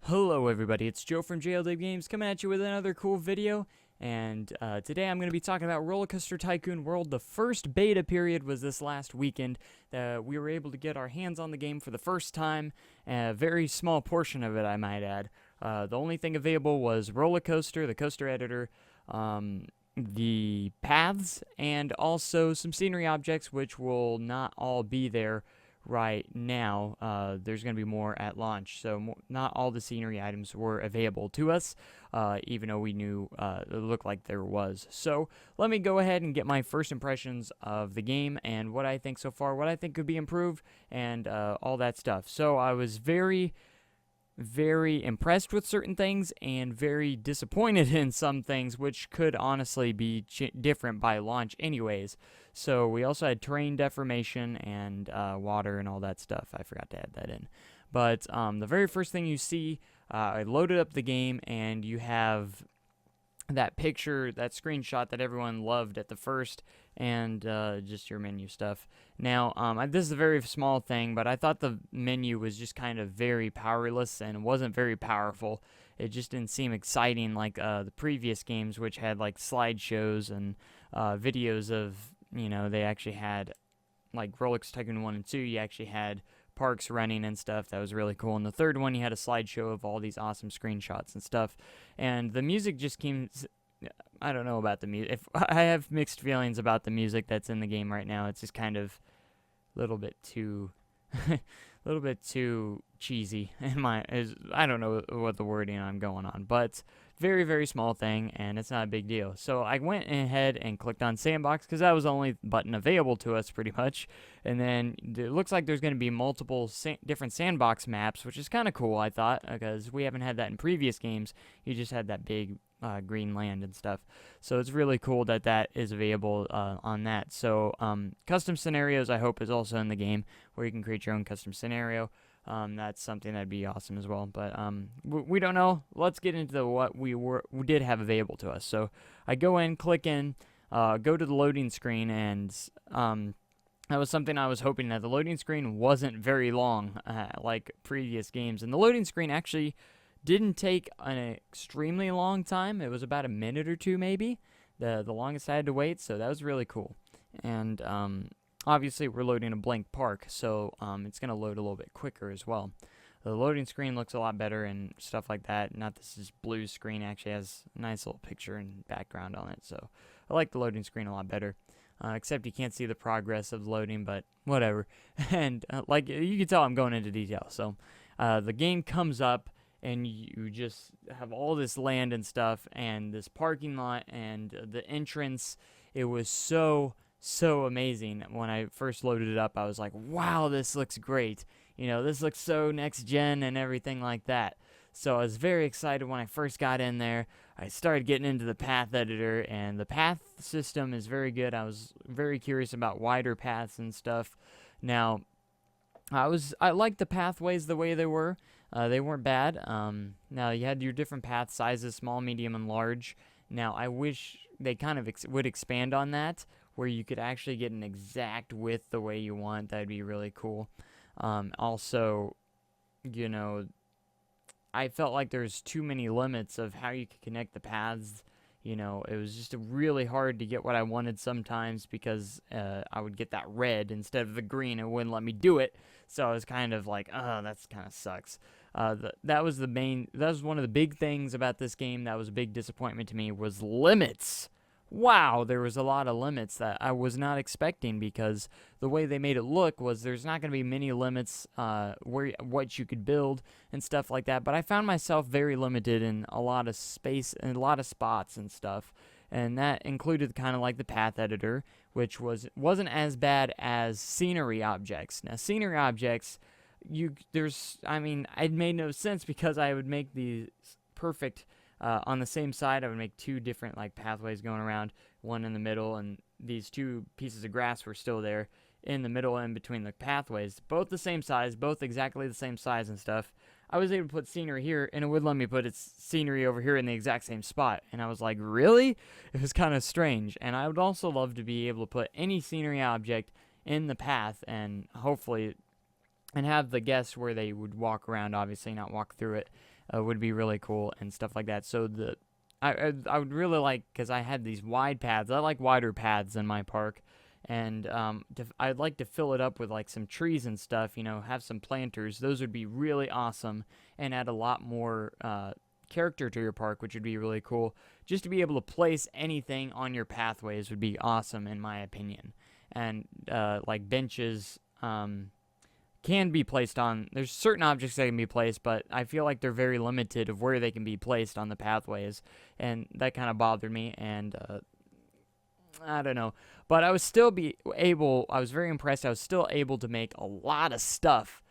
Hello everybody, it's Joe from JLD Games coming at you with another cool video, and today I'm going to be talking about RollerCoaster Tycoon World. The first beta period was this last weekend. We were able to get our hands on the game for the first time, a very small portion of it I might add. The only thing available was RollerCoaster, the coaster editor, the paths, and also some scenery objects which will not all be there right now. There's going to be more at launch, so not all the scenery items were available to us, even though we knew it looked like there was. So let me go ahead and get my first impressions of the game and what I think so far, what I think could be improved, and all that stuff. So I was very impressed with certain things and very disappointed in some things, which could honestly be different by launch anyways. So we also had terrain deformation and water and all that stuff. I forgot to add that in. But the very first thing you see, I loaded up the game and you have that picture, that screenshot that everyone loved at the first, and just your menu stuff. Now, this is a very small thing, but I thought the menu was just kind of very powerless and wasn't very powerful. It just didn't seem exciting like the previous games, which had like slideshows and videos of, they actually had, like RollerCoaster Tycoon 1 and 2, you actually had parks running and stuff. That was really cool. And the third one, you had a slideshow of all these awesome screenshots and stuff. And the music just came... I don't know about the music. I have mixed feelings about the music that's in the game right now. It's just kind of a little bit too... a little bit too cheesy I don't know what the wording I'm going on, but very small thing, and it's not a big deal. So I went ahead and clicked on sandbox because that was the only button available to us pretty much. And then it looks like there's going to be multiple different sandbox maps, which is kind of cool, I thought, because we haven't had that in previous games. You just had that big green land and stuff. So it's really cool that that is available on that. So custom scenarios, I hope, is also in the game where you can create your own custom scenario. That's something that'd be awesome as well. But we don't know. Let's get into what we did have available to us. So I go in, click in, go to the loading screen, and that was something I was hoping, that the loading screen wasn't very long like previous games. And the loading screen actually didn't take an extremely long time. It was about a minute or two maybe, the longest I had to wait, so that was really cool. And obviously we're loading a blank park, so it's going to load a little bit quicker as well. The loading screen looks a lot better and stuff like that. Not this is blue screen, actually has a nice little picture and background on it, so I like the loading screen a lot better. Except you can't see the progress of loading, but whatever. And like you can tell, I'm going into detail. So the game comes up, and you just have all this land and stuff, and this parking lot, and the entrance. It was so amazing. When I first loaded it up, I was like, wow, this looks great. This looks so next gen and everything like that. So I was very excited when I first got in there. I started getting into the path editor, and the path system is very good. I was very curious about wider paths and stuff. Now, I liked the pathways the way they were. They weren't bad. Now, you had your different path sizes, small, medium, and large. Now, I wish they kind of would expand on that, where you could actually get an exact width the way you want. That would be really cool. Also, I felt like there's too many limits of how you could connect the paths. It was just really hard to get what I wanted sometimes, because I would get that red instead of the green. It wouldn't let me do it. So I was kind of like, oh, that's kind of sucks. That was one of the big things about this game that was a big disappointment to me, was limits. Wow, there was a lot of limits that I was not expecting, because the way they made it look was there's not going to be many limits what you could build and stuff like that. But I found myself very limited in a lot of space and a lot of spots and stuff. And that included kind of like the path editor, which wasn't as bad as scenery objects. Now, scenery objects, it made no sense, because I would make these perfect... on the same side, I would make two different pathways going around, one in the middle, and these two pieces of grass were still there in the middle and between the pathways, both the same size, both exactly the same size and stuff. I was able to put scenery here, and it would let me put its scenery over here in the exact same spot, and I was like, really? It was kind of strange. And I would also love to be able to put any scenery object in the path, and hopefully, and have the guests where they would walk around, obviously not walk through it. would be really cool and stuff like that. So I would really like, because I had these wide paths. I like wider paths in my park, and I'd like to fill it up with like some trees and stuff. Have some planters. Those would be really awesome and add a lot more character to your park, which would be really cool. Just to be able to place anything on your pathways would be awesome, in my opinion. And like benches. Can be placed on, there's certain objects that can be placed, but I feel like they're very limited of where they can be placed on the pathways, and that kind of bothered me, and I don't know, but I was very impressed. I was still able to make a lot of stuff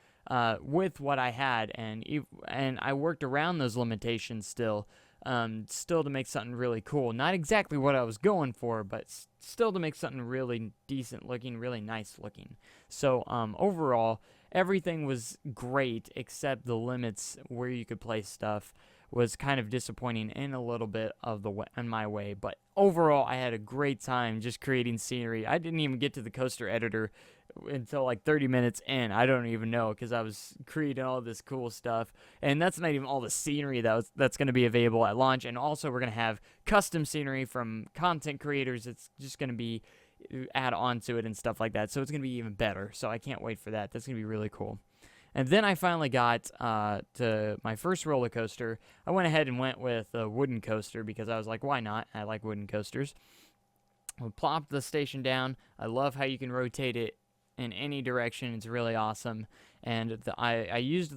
with what I had, and I worked around those limitations still to make something really cool. Not exactly what I was going for, but still to make something really decent looking, really nice looking. So overall, everything was great except the limits where you could place stuff was kind of disappointing in a little bit in my way. But overall, I had a great time just creating scenery. I didn't even get to the coaster editor until like 30 minutes in. I don't even know, because I was creating all this cool stuff, and that's not even all the scenery that's going to be available at launch. And also, we're going to have custom scenery from content creators. It's just going to be add on to it and stuff like that, so it's going to be even better. So I can't wait for that. That's going to be really cool. And then I finally got to my first roller coaster. I went ahead and went with a wooden coaster because I was like, why not? I like wooden coasters. I plopped the station down. I love how you can rotate it in any direction. It's really awesome. And I used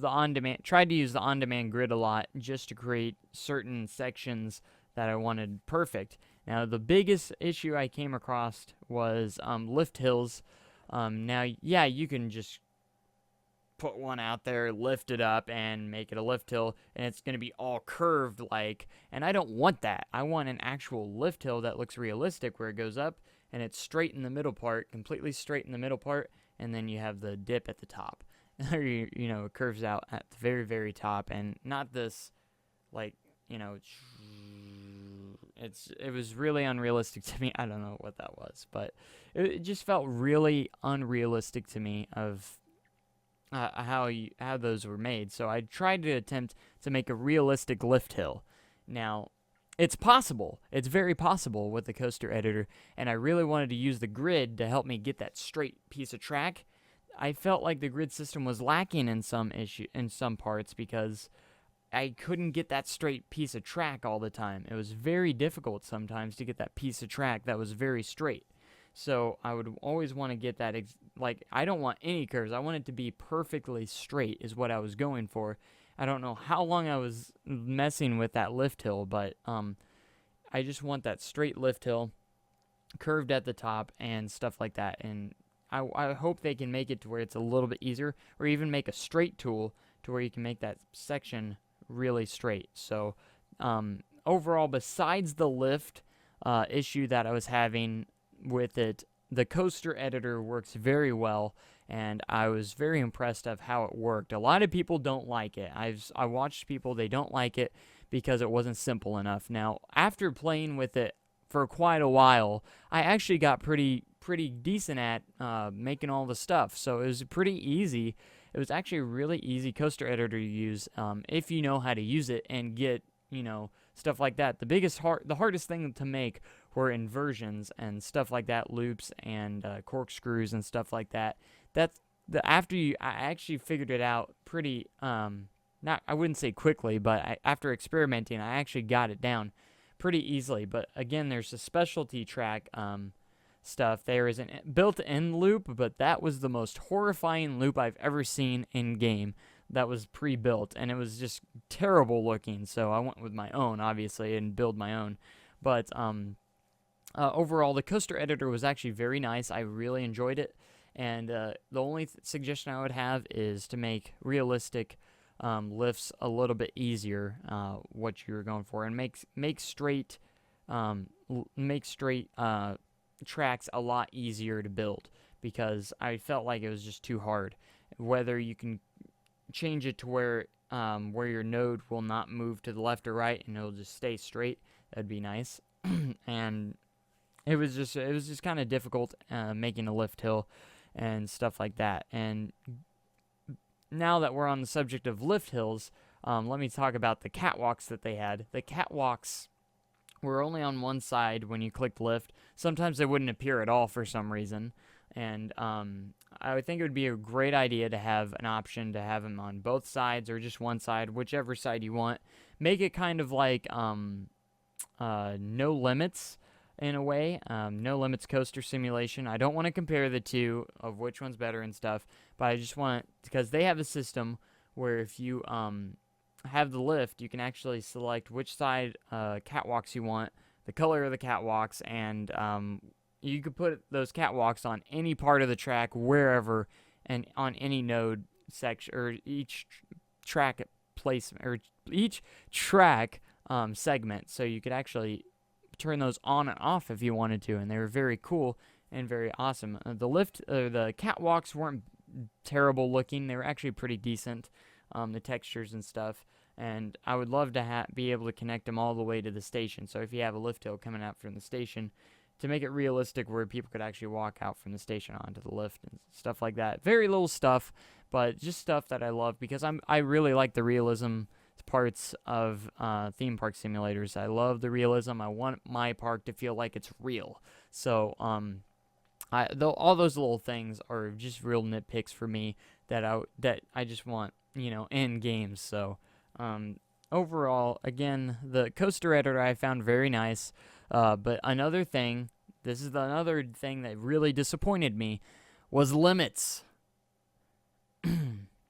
tried to use the on-demand grid a lot just to create certain sections that I wanted perfect. Now, the biggest issue I came across was lift hills. Now, yeah, you can just put one out there, lift it up, and make it a lift hill, and it's going to be all curved and I don't want that. I want an actual lift hill that looks realistic, where it goes up and it's straight in the middle part, completely straight in the middle part, and then you have the dip at the top. It curves out at the very, very top, and not this it was really unrealistic to me. I don't know what that was, but it just felt really unrealistic to me of how those were made. So I tried to attempt to make a realistic lift hill. Now, it's possible. It's very possible with the coaster editor, and I really wanted to use the grid to help me get that straight piece of track. I felt like the grid system was lacking in some parts, because I couldn't get that straight piece of track all the time. It was very difficult sometimes to get that piece of track that was very straight. So I would always want to get that, I don't want any curves. I want it to be perfectly straight is what I was going for. I don't know how long I was messing with that lift hill, but I just want that straight lift hill, curved at the top and stuff like that. And I hope they can make it to where it's a little bit easier, or even make a straight tool to where you can make that section really straight. So overall, besides the lift issue that I was having with it, the coaster editor works very well, and I was very impressed of how it worked. A lot of people don't like it. I watched people, they don't like it because it wasn't simple enough. Now, after playing with it for quite a while, I actually got pretty decent at making all the stuff. So it was pretty easy. It was actually a really easy coaster editor to use if you know how to use it and get, stuff like that. The hardest thing to make were inversions and stuff like that, loops and corkscrews and stuff like that. I actually figured it out pretty, I wouldn't say quickly, but after experimenting, I actually got it down pretty easily. But again, there's a specialty track stuff. There is a built-in loop, but that was the most horrifying loop I've ever seen in game. That was pre-built, and it was just terrible looking. So I went with my own, obviously, and build my own. But overall, the coaster editor was actually very nice. I really enjoyed it. And the only suggestion I would have is to make realistic lifts a little bit easier, what you're going for, and make straight tracks a lot easier to build, because I felt like it was just too hard. Whether you can change it to where your node will not move to the left or right and it'll just stay straight, that'd be nice. And it was just kind of difficult making a lift hill and stuff like that. And now that we're on the subject of lift hills, let me talk about the catwalks that they had. The catwalks were only on one side when you clicked lift. Sometimes they wouldn't appear at all for some reason. And I would think it would be a great idea to have an option to have them on both sides or just one side, whichever side you want. Make it kind of like No Limits in a way. No Limits Coaster Simulation. I don't want to compare the two of which one's better and stuff, but I just want, because they have a system where if you have the lift, you can actually select which side catwalks you want, the color of the catwalks, and you could put those catwalks on any part of the track, wherever, and on any node section, or each track placement, or each track segment. So you could actually turn those on and off if you wanted to, and they were very cool and very awesome. The catwalks weren't terrible looking; they were actually pretty decent. The textures and stuff. And I would love to be able to connect them all the way to the station. So if you have a lift hill coming out from the station, to make it realistic where people could actually walk out from the station onto the lift and stuff like that. Very little stuff, but just stuff that I love because I really like the realism parts of theme park simulators. I love the realism. I want my park to feel like it's real. So all those little things are just real nitpicks for me that I just want, in games. So overall, again, the coaster editor I found very nice. But another thing that really disappointed me was limits.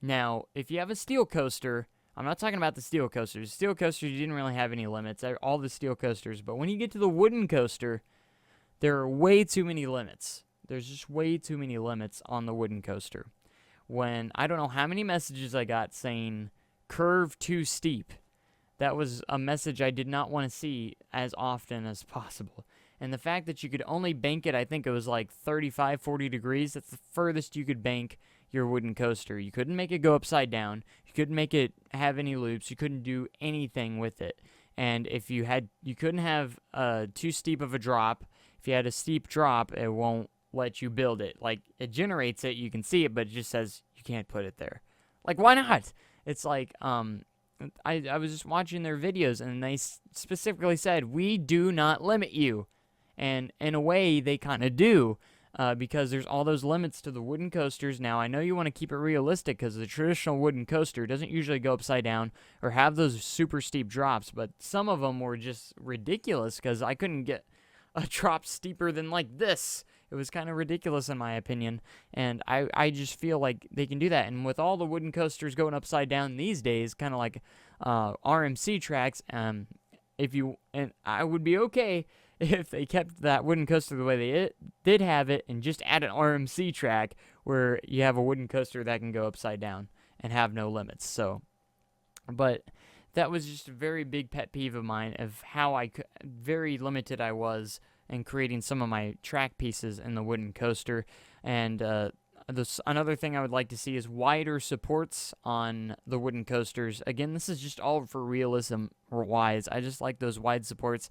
Now, if you have a steel coaster, I'm not talking about the steel coasters. Steel coasters, you didn't really have any limits. All the steel coasters. But when you get to the wooden coaster, there are way too many limits. There's just way too many limits on the wooden coaster. When I don't know how many messages I got saying curve too steep. That was a message I did not want to see as often as possible. And the fact that you could only bank it, I think it was like 35, 40 degrees. That's the furthest you could bank your wooden coaster. You couldn't make it go upside down. You couldn't make it have any loops. You couldn't do anything with it. And if you couldn't have too steep of a drop. If you had a steep drop, it won't let you build it. Like, it generates it, you can see it, but it just says you can't put it there. Like, why not? It's like, I was just watching their videos, and they specifically said, we do not limit you. And in a way, they kind of do, because there's all those limits to the wooden coasters. Now, I know you want to keep it realistic, because the traditional wooden coaster doesn't usually go upside down or have those super steep drops, but some of them were just ridiculous, because I couldn't get a drop steeper than like this. It was kind of ridiculous in my opinion, and I just feel like they can do that. And with all the wooden coasters going upside down these days, kind of like RMC tracks, and I would be okay if they kept that wooden coaster the way they did have it, and just add an RMC track where you have a wooden coaster that can go upside down and have no limits. So, but that was just a very big pet peeve of mine of how very limited I was in creating some of my track pieces in the wooden coaster. And another thing I would like to see is wider supports on the wooden coasters. Again, this is just all for realism wise. I just like those wide supports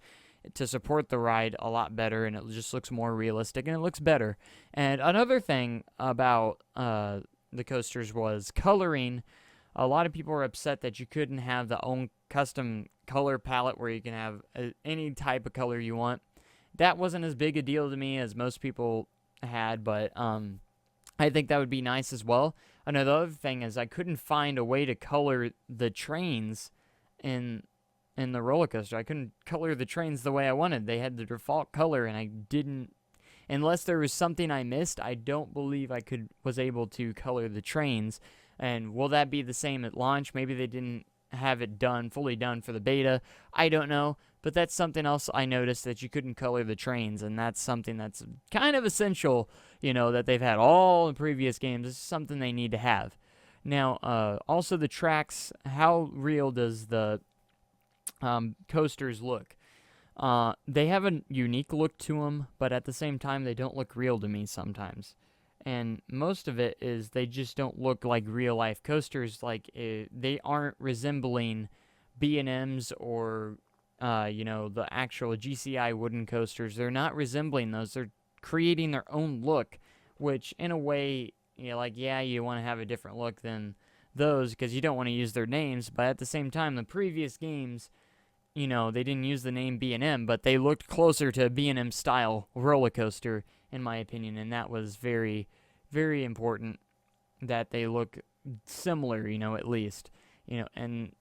to support the ride a lot better, and it just looks more realistic and it looks better. And another thing about the coasters was coloring. A lot of people were upset that you couldn't have the own custom color palette where you can have any type of color you want. That wasn't as big a deal to me as most people had, but I think that would be nice as well. Another other thing is I couldn't find a way to color the trains in the roller coaster. I couldn't color the trains the way I wanted. They had the default color, and I didn't. Unless there was something I missed, I don't believe I was able to color the trains. And will that be the same at launch? Maybe they didn't have it fully done for the beta. I don't know. But that's something else I noticed, that you couldn't color the trains, and that's something that's kind of essential, that they've had all the previous games. It's something they need to have. Now, also the tracks, how real does the coasters look? They have a unique look to them, but at the same time, they don't look real to me sometimes. And most of it is they just don't look like real-life coasters. Like, they aren't resembling B&Ms or the actual GCI wooden coasters. They're not resembling those. They're creating their own look, which in a way, you want to have a different look than those because you don't want to use their names. But at the same time, the previous games, they didn't use the name B&M, but they looked closer to a B&M style roller coaster, in my opinion, and that was very, very important that they look similar, at least, and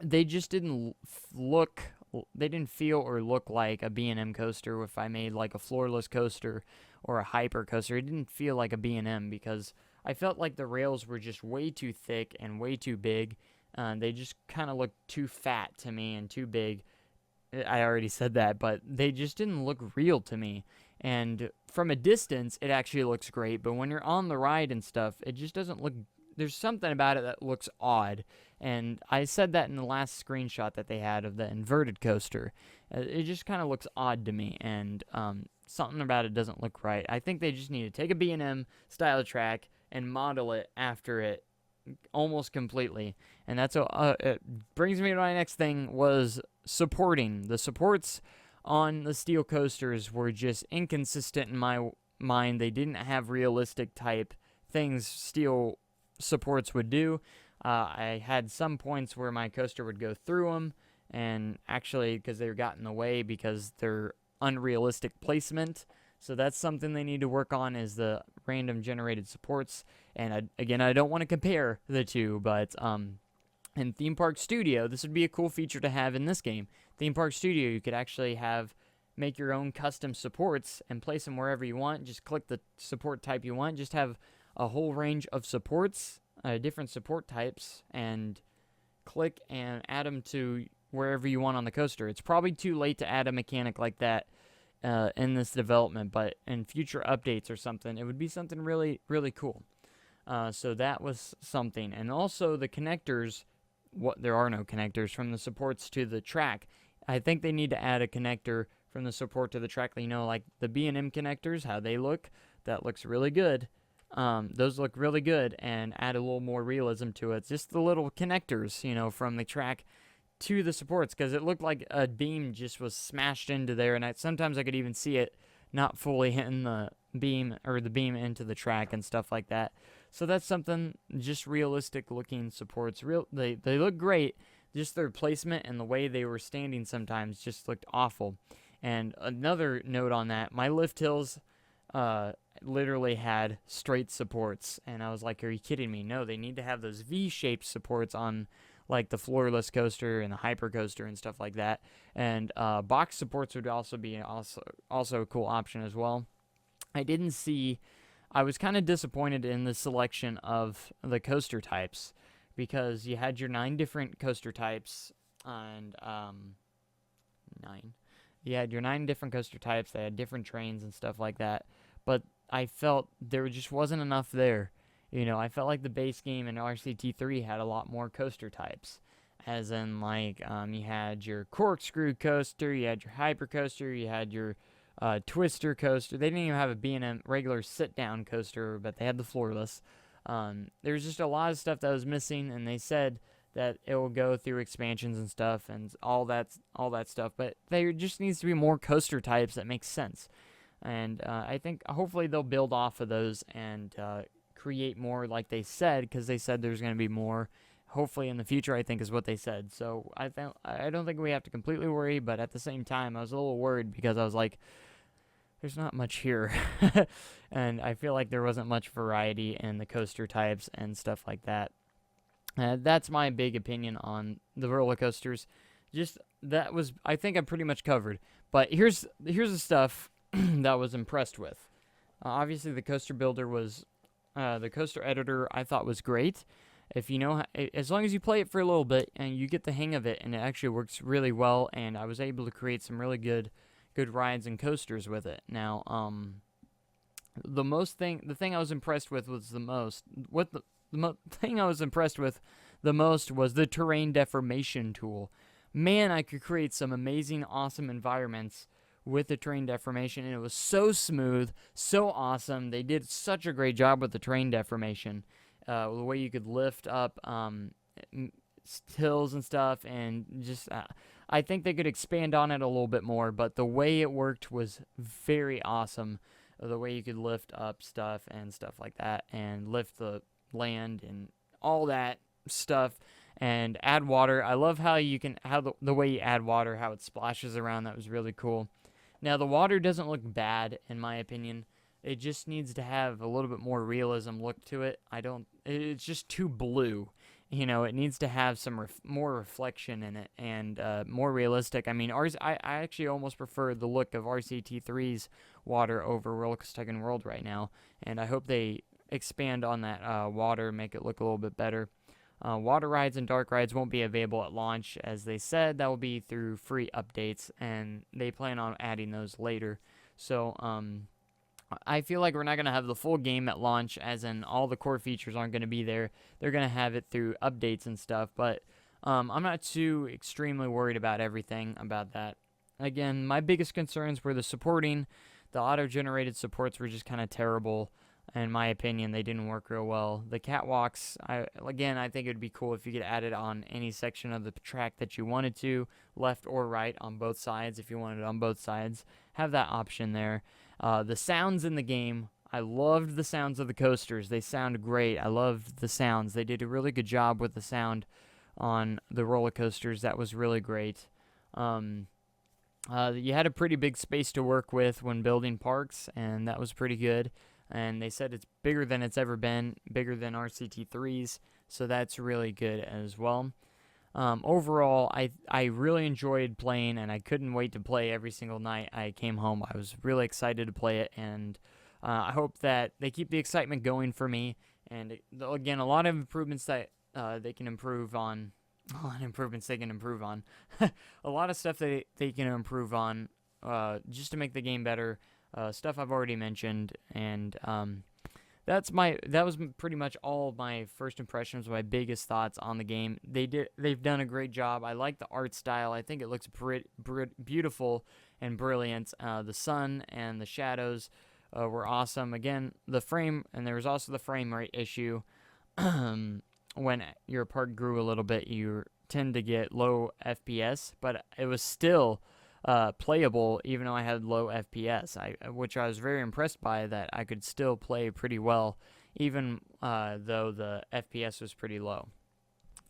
they just didn't they didn't feel or look like a B&M coaster. If I made like a floorless coaster or a hyper coaster, it didn't feel like a B&M because I felt like the rails were just way too thick and way too big. They just kind of looked too fat to me and too big. I already said that, but they just didn't look real to me. And from a distance, it actually looks great, but when you're on the ride and stuff, it just doesn't look. There's something about it that looks odd. And I said that in the last screenshot that they had of the inverted coaster. It just kind of looks odd to me, and something about it doesn't look right. I think they just need to take a B&M style track and model it after it almost completely. And that's it brings me to my next thing, was supporting. The supports on the steel coasters were just inconsistent in my mind. They didn't have realistic type things steel supports would do. I had some points where my coaster would go through them, and actually because they got in the way because they're unrealistic placement. So that's something they need to work on, is the random generated supports. And I don't want to compare the two, but in Theme Park Studio, this would be a cool feature to have in this game. Theme Park Studio, you could actually make your own custom supports and place them wherever you want. Just click the support type you want. Just have a whole range of supports, different support types, and click and add them to wherever you want on the coaster. It's probably too late to add a mechanic like that in this development, but in future updates or something, it would be something really, really cool. So that was something. And also the connectors, there are no connectors from the supports to the track. I think they need to add a connector from the support to the track. Like the B&M connectors, how they look, that looks really good. Those look really good, and add a little more realism to it. Just the little connectors, from the track to the supports, because it looked like a beam just was smashed into there, and sometimes I could even see it not fully hitting the beam, or the beam into the track and stuff like that. So that's something, just realistic looking supports. They look great, just their placement and the way they were standing sometimes just looked awful. And another note on that, my lift hills literally had straight supports, and I was like, are you kidding me? No, they need to have those V-shaped supports on like the floorless coaster and the hyper coaster and stuff like that. And box supports would also be also a cool option as well. I was kind of disappointed in the selection of the coaster types, because you had your 9 different coaster types, and you had your 9 different coaster types. They had different trains and stuff like that, but I felt there just wasn't enough there. I felt like the base game in RCT3 had a lot more coaster types, as in like you had your corkscrew coaster, you had your hyper coaster, you had your twister coaster. They didn't even have a B&M regular sit-down coaster, but they had the floorless. There's just a lot of stuff that was missing, and they said that it will go through expansions and stuff and all that stuff, but there just needs to be more coaster types that make sense. And I think hopefully they'll build off of those and create more, like they said, because they said there's going to be more hopefully in the future, I think is what they said. So I don't think we have to completely worry, but at the same time I was a little worried, because I was like, there's not much here. And I feel like there wasn't much variety in the coaster types and stuff like that. That's my big opinion on the roller coasters. I think I pretty much covered, but here's the stuff that I was impressed with. Obviously the coaster builder was the coaster editor, I thought was great. If as long as you play it for a little bit and you get the hang of it, and it actually works really well, and I was able to create some really good rides and coasters with it. Now, the thing I was impressed with was thing I was impressed with the most was the terrain deformation tool. Man, I could create some amazing, awesome environments with the terrain deformation, and it was so smooth, so awesome. They did such a great job with the terrain deformation. The way you could lift up hills and stuff, and just I think they could expand on it a little bit more, but the way it worked was very awesome. The way you could lift up stuff and stuff like that, and lift the land, and all that stuff, and add water. I love how the way you add water, how it splashes around. That was really cool. Now the water doesn't look bad in my opinion. It just needs to have a little bit more realism look to it. It's just too blue. It needs to have some more reflection in it and more realistic. I mean, I actually almost prefer the look of RCT3's water over RollerCoaster Tycoon World right now, and I hope they expand on that water, make it look a little bit better. Water rides and dark rides won't be available at launch, as they said. That will be through free updates, and they plan on adding those later. So, I feel like we're not going to have the full game at launch, as in all the core features aren't going to be there. They're going to have it through updates and stuff, but I'm not too extremely worried about everything about that. Again, my biggest concerns were the auto-generated supports were just kind of terrible. In my opinion, they didn't work real well. The catwalks, I think it would be cool if you could add it on any section of the track that you wanted to, left or right on both sides, if you wanted it on both sides. Have that option there. The sounds in the game, I loved the sounds of the coasters. They sound great. I loved the sounds. They did a really good job with the sound on the roller coasters. That was really great. You had a pretty big space to work with when building parks, and that was pretty good. And they said it's bigger than it's ever been, bigger than RCT3's, so that's really good as well. Overall, I really enjoyed playing, and I couldn't wait to play every single night I came home. I was really excited to play it, and I hope that they keep the excitement going for me. And again, a lot of improvements that they can improve on. A lot of improvements they can improve on. A lot of stuff they can improve on just to make the game better. Stuff I've already mentioned, and that was pretty much all my first impressions, my biggest thoughts on the game. They've done a great job. I like the art style. I think it looks beautiful and brilliant. The sun and the shadows were awesome. Again, and there was also the frame rate issue. When your park grew a little bit, you tend to get low FPS, but it was still playable even though I had low FPS, which I was very impressed by, that I could still play pretty well even though the FPS was pretty low,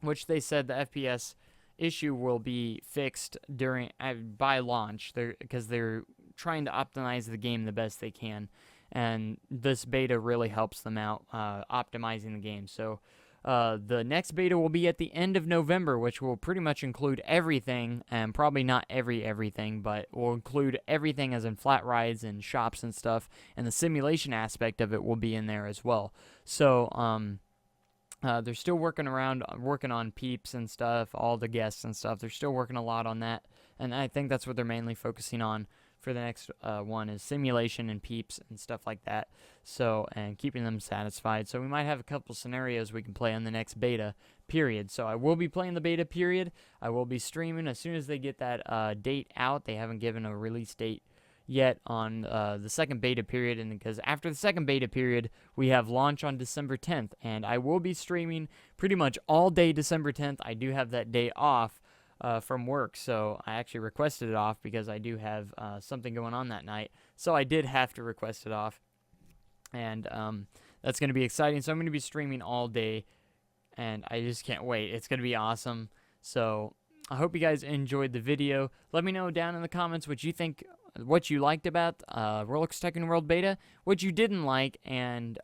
which they said the FPS issue will be fixed by launch, because they're trying to optimize the game the best they can, and this beta really helps them out optimizing the game. So the next beta will be at the end of November, which will pretty much include everything, and probably not everything, but will include everything as in flat rides and shops and stuff, and the simulation aspect of it will be in there as well. So they're still working on peeps and stuff, all the guests and stuff. They're still working a lot on that, and I think that's what they're mainly focusing on for the next one, is simulation and peeps and stuff like that. So, and keeping them satisfied. So we might have a couple scenarios we can play on the next beta period. So I will be playing the beta period. I will be streaming as soon as they get that date out. They haven't given a release date yet on the second beta period, and because after the second beta period we have launch on December 10th, and I will be streaming pretty much all day December 10th. I do have that day off from work, so I actually requested it off because I do have something going on that night, so I did have to request it off, and that's going to be exciting. So I'm going to be streaming all day, and I just can't wait. It's going to be awesome. So I hope you guys enjoyed the video. Let me know down in the comments what you think, what you liked about RollerCoaster Tycoon World Beta, what you didn't like, and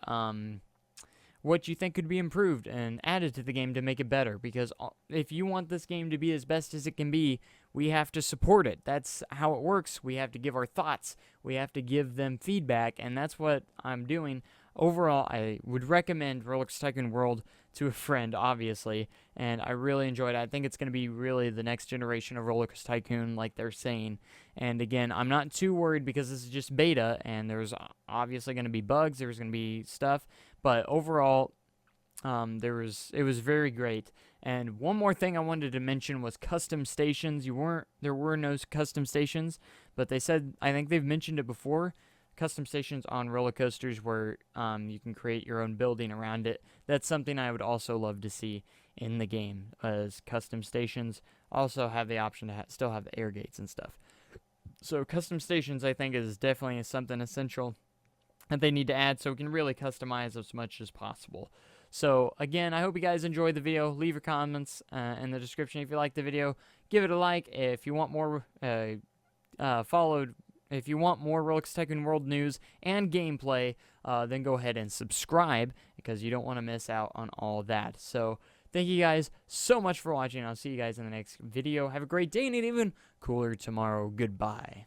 what you think could be improved and added to the game to make it better. Because if you want this game to be as best as it can be, we have to support it. That's how it works. We have to give our thoughts. We have to give them feedback, and that's what I'm doing. Overall, I would recommend RollerCoaster Tycoon World to a friend, obviously, and I really enjoyed it. I think it's going to be really the next generation of RollerCoaster Tycoon, like they're saying. And again, I'm not too worried because this is just beta, and there's obviously going to be bugs, there's going to be stuff, but overall, it was very great. And one more thing I wanted to mention was custom stations. There were no custom stations, but they said, I think they've mentioned it before, custom stations on roller coasters where you can create your own building around it. That's something I would also love to see in the game, as custom stations also have the option to still have the air gates and stuff. So custom stations, I think, is definitely something essential that they need to add so we can really customize as much as possible. So again, I hope you guys enjoyed the video. Leave your comments in the description if you liked the video. Give it a like. If you want more if you want more RollerCoaster Tycoon World news and gameplay, then go ahead and subscribe, because you don't want to miss out on all that. So thank you guys so much for watching. I'll see you guys in the next video. Have a great day and an even cooler tomorrow. Goodbye.